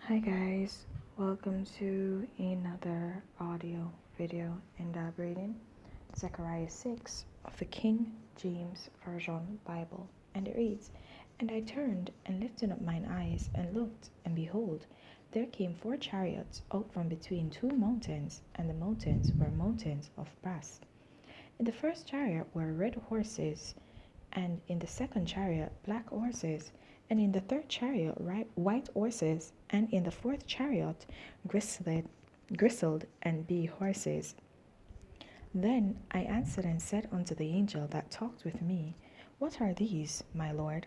Hi guys, welcome to another audio video elaborating Zechariah 6 of the King James Version Bible. And it reads, "And I turned and lifted up mine eyes and looked, and behold, there came 4 chariots out from between 2 mountains, and the mountains were mountains of brass. In the first chariot were red horses, and in the second chariot black horses, and in the third chariot white horses, and in the fourth chariot grizzled and bay horses. Then I answered and said unto the angel that talked with me, What are these, my Lord?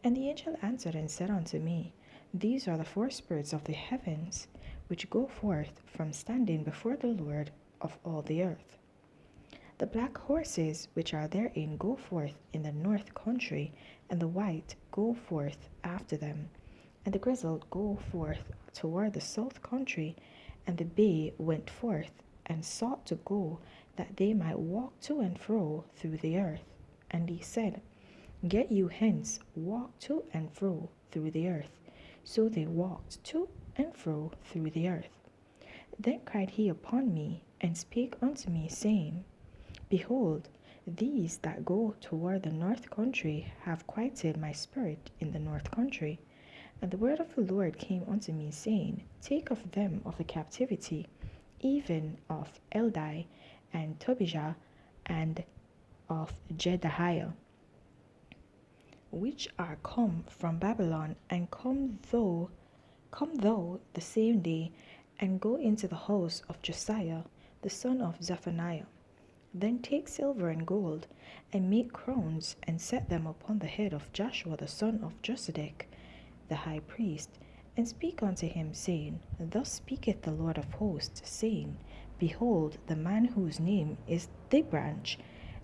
And the angel answered and said unto me, These are the 4 spirits of the heavens, which go forth from standing before the Lord of all the earth. The black horses which are therein go forth in the north country, and the white go forth after them, and the grizzled go forth toward the south country, and the bay went forth, and sought to go, that they might walk to and fro through the earth. And he said, Get you hence, walk to and fro through the earth. So they walked to and fro through the earth. Then cried he upon me, and spake unto me, saying, Behold, these that go toward the north country have quieted my spirit in the north country. And the word of the Lord came unto me, saying, Take of them of the captivity, even of Eldai and Tobijah and of Jedaiah, which are come from Babylon, and come thou the same day, and go into the house of Josiah the son of Zephaniah. Then take silver and gold, and make crowns, and set them upon the head of Joshua the son of Josedech, the high priest, and speak unto him, saying, Thus speaketh the Lord of hosts, saying, Behold, the man whose name is the branch,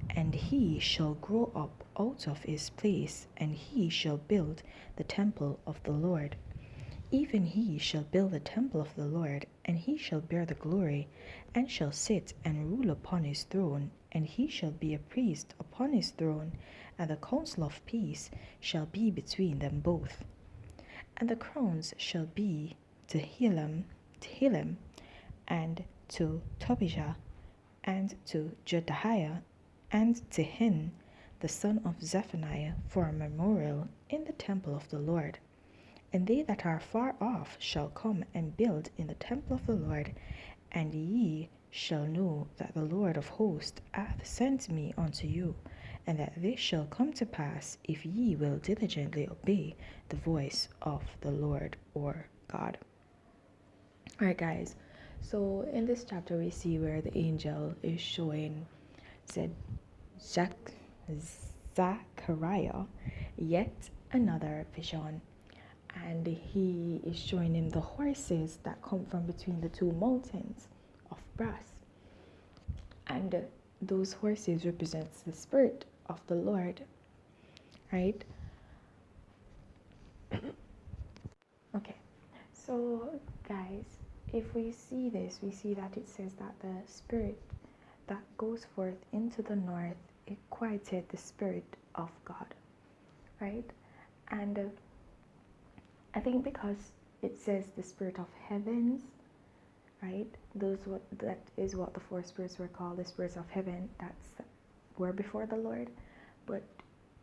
and he shall grow up out of his place, and he shall build the temple of the Lord. Even he shall build the temple of the Lord, and he shall bear the glory, and shall sit and rule upon his throne, and he shall be a priest upon his throne, and the counsel of peace shall be between them both. And the crowns shall be to Hilam, and to Tobijah, and to Jedaiah, and to Hin, the son of Zephaniah, for a memorial in the temple of the Lord. And they that are far off shall come and build in the temple of the Lord, and ye shall know that the Lord of hosts hath sent me unto you, and that this shall come to pass if ye will diligently obey the voice of the Lord or God." Alright guys, so in this chapter we see where the angel is showing Zechariah yet another vision, and he is showing him the horses that come from between the 2 mountains of brass, and those horses represents the spirit of the Lord, right? Okay, so guys, if we see this, we see that it says that the spirit that goes forth into the north, it quieted the spirit of God, right? And I think because it says the spirit of heavens, right? That is what the 4 spirits were called, the spirits of heaven that were before the Lord. But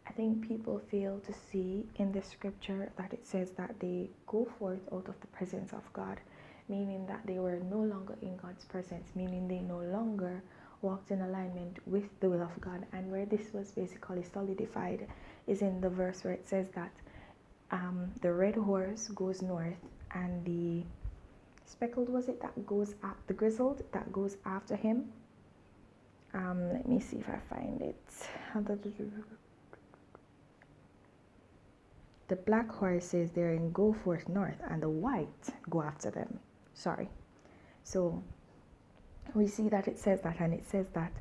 I think people fail to see in the scripture that it says that they go forth out of the presence of God, meaning that they were no longer in God's presence, meaning they no longer walked in alignment with the will of God. And where this was basically solidified is in the verse where it says that the red horse goes north, and the speckled, was it, that goes up, the grizzled that goes after him. Let me see if I find it. The black horses therein go forth north, and the white go after them. Sorry. So we see that it says that, and it says that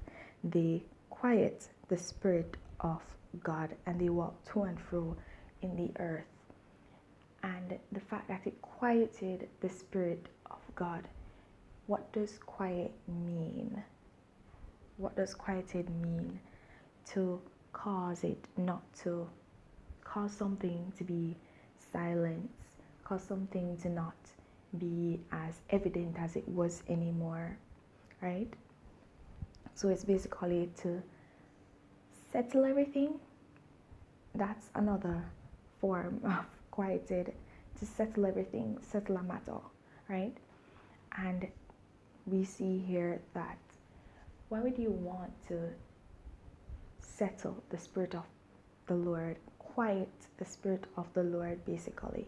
they quiet the spirit of God, and they walk to and fro in the earth. And the fact that it quieted the spirit of God, what does quiet mean? What does quieted mean? To cause it not to, cause something to be silenced, cause something to not be as evident as it was anymore, right? So it's basically to settle everything. That's another form of quieted, to settle everything, settle a matter, right? And we see here that why would you want to settle the Spirit of the Lord, quiet the Spirit of the Lord, basically?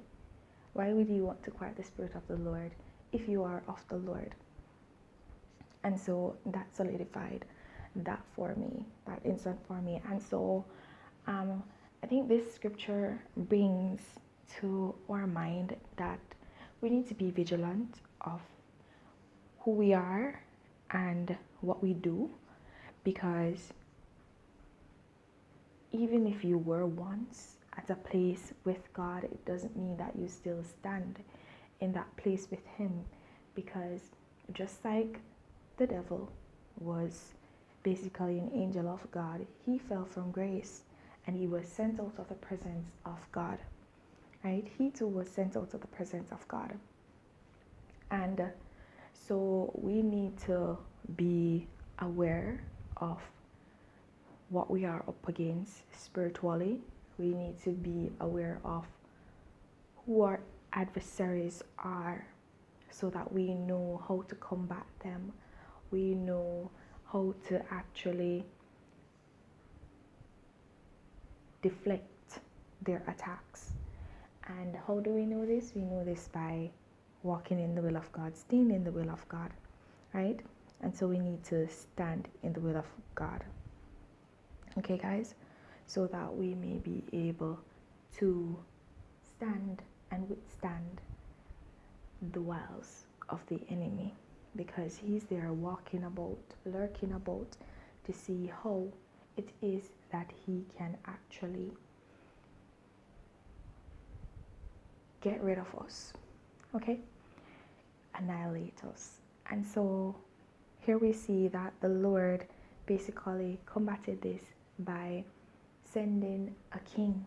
Why would you want to quiet the Spirit of the Lord if you are of the Lord? And so that solidified that for me, that instant for me. And so I think this scripture brings to our mind that we need to be vigilant of who we are and what we do, because even if you were once at a place with God, it doesn't mean that you still stand in that place with Him, because just like the devil was basically an angel of God, he fell from grace and he was sent out of the presence of God, right? He too was sent out of the presence of God. And so we need to be aware of what we are up against spiritually. We need to be aware of who our adversaries are so that we know how to combat them. We know how to actually deflect their attacks. And how do we know this? We know this by walking in the will of God, staying in the will of God, right? And so we need to stand in the will of God. Okay, guys? So that we may be able to stand and withstand the wiles of the enemy, because he's there walking about, lurking about to see how it is that he can actually get rid of us, okay? Annihilate us. And so here we see that the Lord basically combated this by sending a king,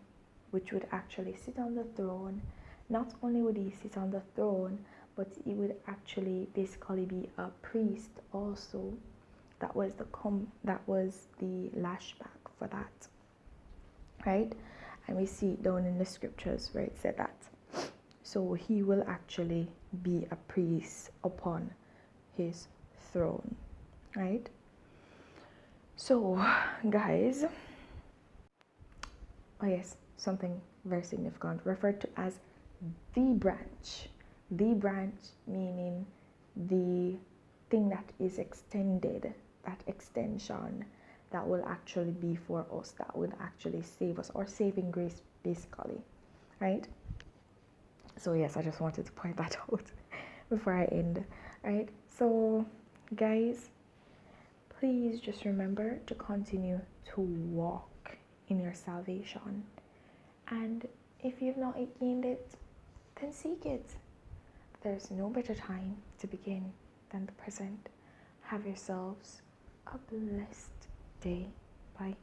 which would actually sit on the throne. Not only would he sit on the throne, but he would actually basically be a priest also. That was the lashback for that, right? And we see it down in the scriptures where it said that. So he will actually be a priest upon his throne, right? So, guys, oh yes, something very significant, referred to as the branch. The branch meaning the thing that is extended, that extension that will actually be for us, that will actually save us, or saving grace, basically, right? So yes, I just wanted to point that out before I end, right? So guys, please just remember to continue to walk in your salvation, and if you've not gained it, then seek it. There's no better time to begin than the present. Have yourselves a blessed day. Bye.